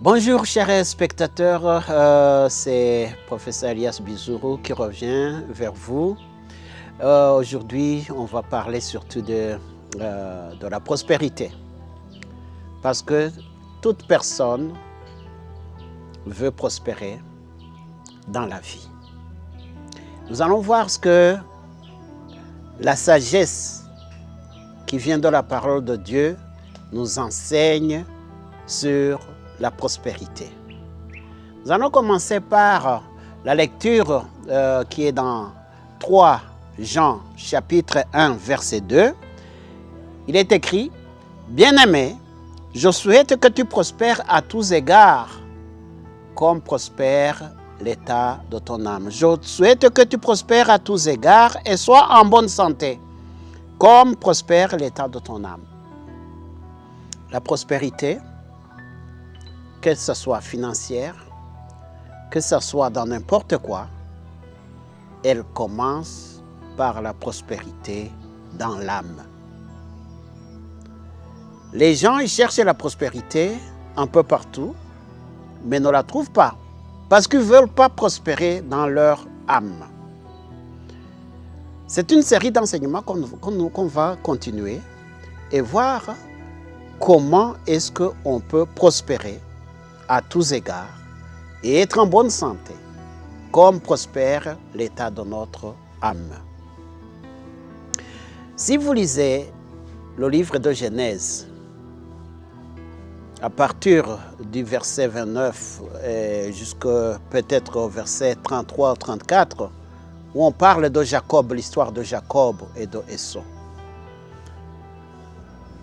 Bonjour chers spectateurs, c'est professeur Elias Bizourou qui revient vers vous. Aujourd'hui, on va parler surtout de la prospérité. Parce que toute personne veut prospérer dans la vie. Nous allons voir ce que la sagesse qui vient de la parole de Dieu nous enseigne sur la prospérité. Nous allons commencer par la lecture qui est dans 3 Jean chapitre 1 verset 2. Il est écrit: Bien-aimé, je souhaite que tu prospères à tous égards, comme prospère l'état de ton âme. Je souhaite que tu prospères à tous égards et sois en bonne santé, comme prospère l'état de ton âme. La prospérité, que ce soit financière, que ce soit dans n'importe quoi, elle commence par la prospérité dans l'âme. Les gens, ils cherchent la prospérité un peu partout, mais ne la trouvent pas, parce qu'ils ne veulent pas prospérer dans leur âme. C'est une série d'enseignements qu'on va continuer et voir comment est-ce qu'on peut prospérer à tous égards et être en bonne santé, comme prospère l'état de notre âme. Si vous lisez le livre de Genèse, à partir du verset 29 jusqu'à peut-être au verset 33 ou 34, où on parle de Jacob, l'histoire de Jacob et de Esau,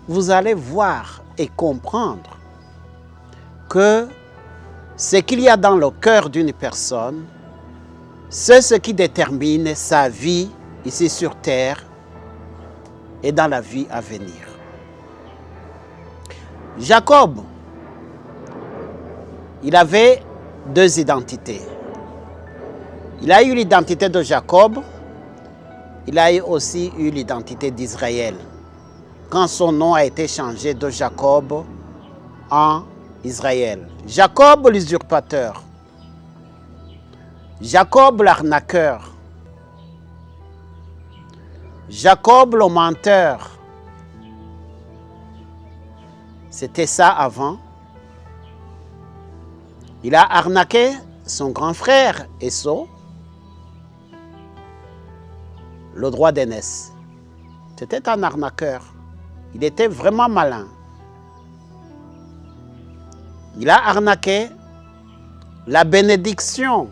vous allez voir et comprendre que ce qu'il y a dans le cœur d'une personne, c'est ce qui détermine sa vie ici sur terre et dans la vie à venir. Jacob, il avait 2 identités. Il a eu l'identité de Jacob, il a aussi eu l'identité d'Israël, quand son nom a été changé de Jacob en Israël. Jacob l'usurpateur, Jacob l'arnaqueur, Jacob le menteur. C'était ça avant. Il a arnaqué son grand frère Esau, le droit d'aînesse. C'était un arnaqueur. Il était vraiment malin. Il a arnaqué la bénédiction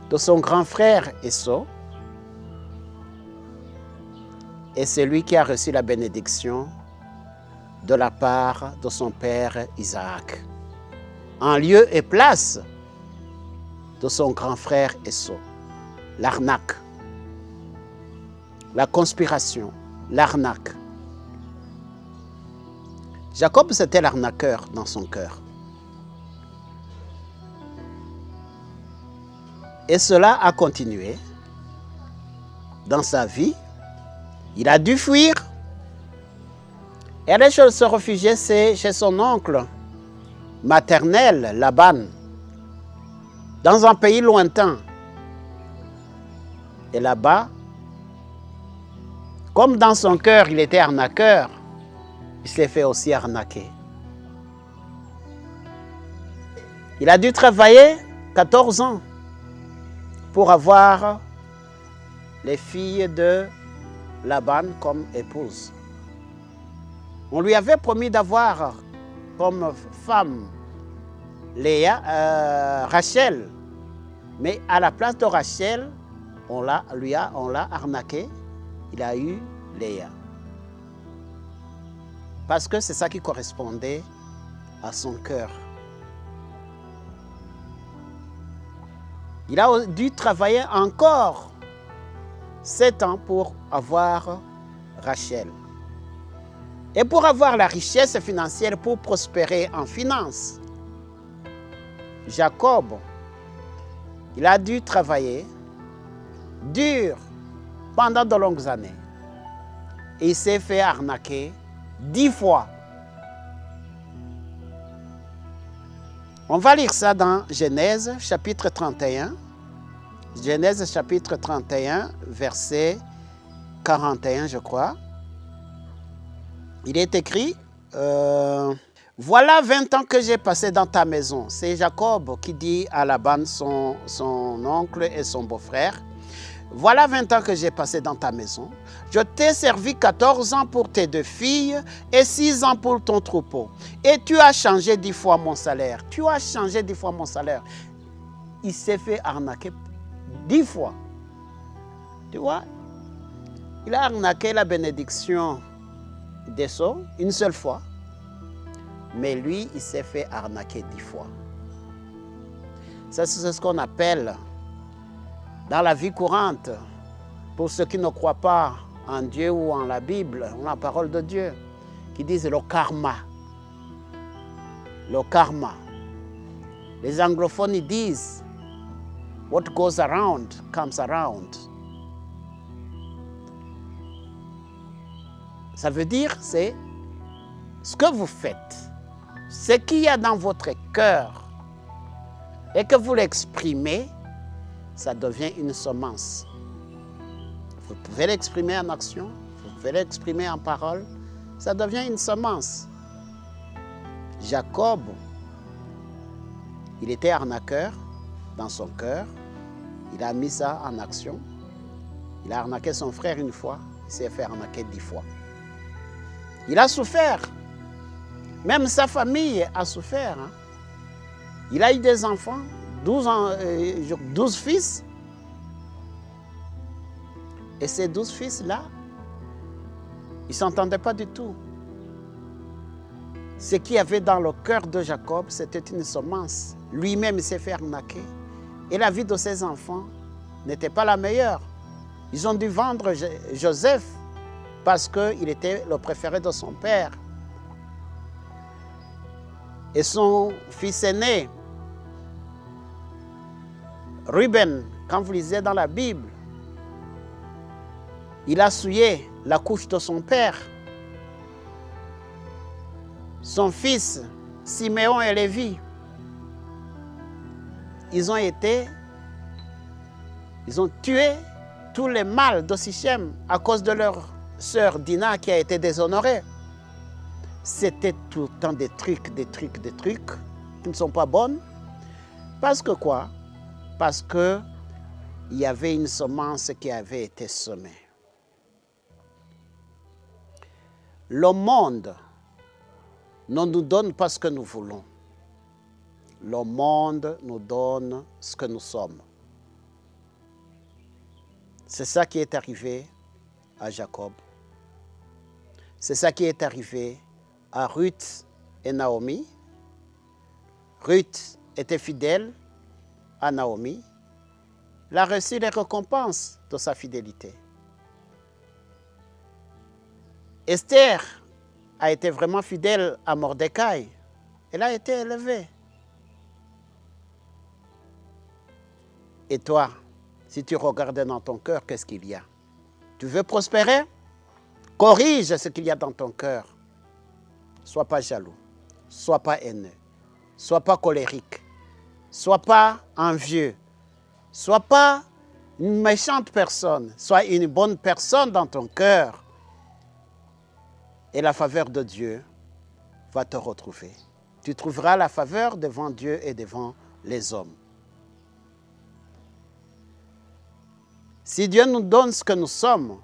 de son grand frère Esau. Et c'est lui qui a reçu la bénédiction de la part de son père Isaac, en lieu et place de son grand frère Esau. L'arnaque, la conspiration, l'arnaque. Jacob, c'était l'arnaqueur dans son cœur. Et cela a continué dans sa vie. Il a dû fuir. Et allait se réfugier chez son oncle maternel, Laban, dans un pays lointain. Et là-bas, comme dans son cœur, il était arnaqueur, il s'est fait aussi arnaquer. Il a dû travailler 14 ans pour avoir les filles de Laban comme épouse. On lui avait promis d'avoir comme femme Rachel, mais à la place de Rachel, on l'a arnaqué, il a eu Léa. Parce que c'est ça qui correspondait à son cœur. Il a dû travailler encore 7 ans pour avoir Rachel. Et pour avoir la richesse financière, pour prospérer en finance, Jacob, il a dû travailler dur pendant de longues années. Et il s'est fait arnaquer 10 fois. On va lire ça dans Genèse chapitre 31. Genèse chapitre 31, verset 41, je crois. Il est écrit, voilà 20 ans que j'ai passé dans ta maison. C'est Jacob qui dit à Laban, son oncle et son beau-frère. Voilà 20 ans que j'ai passé dans ta maison. Je t'ai servi 14 ans pour tes 2 filles et 6 ans pour ton troupeau. Et tu as changé 10 fois mon salaire. Tu as changé 10 fois mon salaire. Il s'est fait arnaquer 10 fois. Tu vois? Il a arnaqué la bénédiction d'Esau une seule fois. Mais lui, il s'est fait arnaquer 10 fois. Ça, c'est ce qu'on appelle dans la vie courante, pour ceux qui ne croient pas en Dieu ou en la Bible, en la parole de Dieu, qui disent le karma. Le karma. Les anglophones ils disent what goes around comes around. Ça veut dire c'est ce que vous faites, ce qu'il y a dans votre cœur et que vous l'exprimez, ça devient une semence. Vous pouvez l'exprimer en action, vous pouvez l'exprimer en parole, ça devient une semence. Jacob, il était arnaqueur dans son cœur, il a mis ça en action. Il a arnaqué son frère une fois, il s'est fait arnaquer 10 fois. Il a souffert, même sa famille a souffert. Hein. Il a eu des enfants, 12 fils. Et ces 12 fils-là, ils ne s'entendaient pas du tout. Ce qu'il y avait dans le cœur de Jacob, c'était une semence. Lui-même, il s'est fait arnaquer. Et la vie de ses enfants n'était pas la meilleure. Ils ont dû vendre Joseph parce qu'il était le préféré de son père. Et son fils aîné, Ruben, quand vous lisez dans la Bible, il a souillé la couche de son père. Son fils, Siméon et Lévi, ils ont tué tous les mâles de Sichem à cause de leur sœur Dina qui a été déshonorée. C'était tout le temps des trucs qui ne sont pas bonnes. Parce que quoi? Parce qu'il y avait une semence qui avait été semée. Le monde ne nous donne pas ce que nous voulons. Le monde nous donne ce que nous sommes. C'est ça qui est arrivé à Jacob. C'est ça qui est arrivé à Ruth et Naomi. Ruth était fidèle à Naomi. Elle a reçu les récompenses de sa fidélité. Esther a été vraiment fidèle à Mordecai. Elle a été élevée. Et toi, si tu regardes dans ton cœur, qu'est-ce qu'il y a? Tu veux prospérer? Corrige ce qu'il y a dans ton cœur. Sois pas jaloux, sois pas haineux, sois pas colérique, sois pas envieux, sois pas une méchante personne, sois une bonne personne dans ton cœur. Et la faveur de Dieu va te retrouver. Tu trouveras la faveur devant Dieu et devant les hommes. Si Dieu nous donne ce que nous sommes,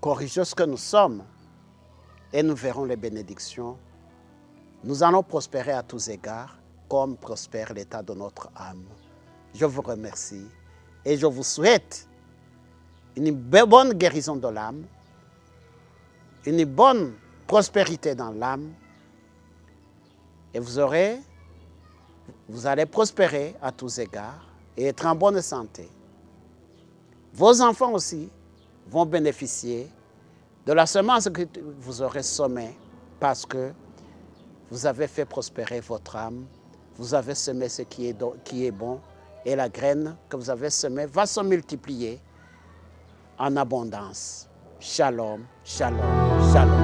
corrigeons ce que nous sommes et nous verrons les bénédictions. Nous allons prospérer à tous égards comme prospère l'état de notre âme. Je vous remercie et je vous souhaite une bonne guérison de l'âme, une bonne prospérité dans l'âme et vous allez prospérer à tous égards et être en bonne santé. Vos enfants aussi vont bénéficier de la semence que vous aurez semée parce que vous avez fait prospérer votre âme, vous avez semé ce qui est bon et la graine que vous avez semée va se multiplier en abondance. Shalom, shalom, shalom.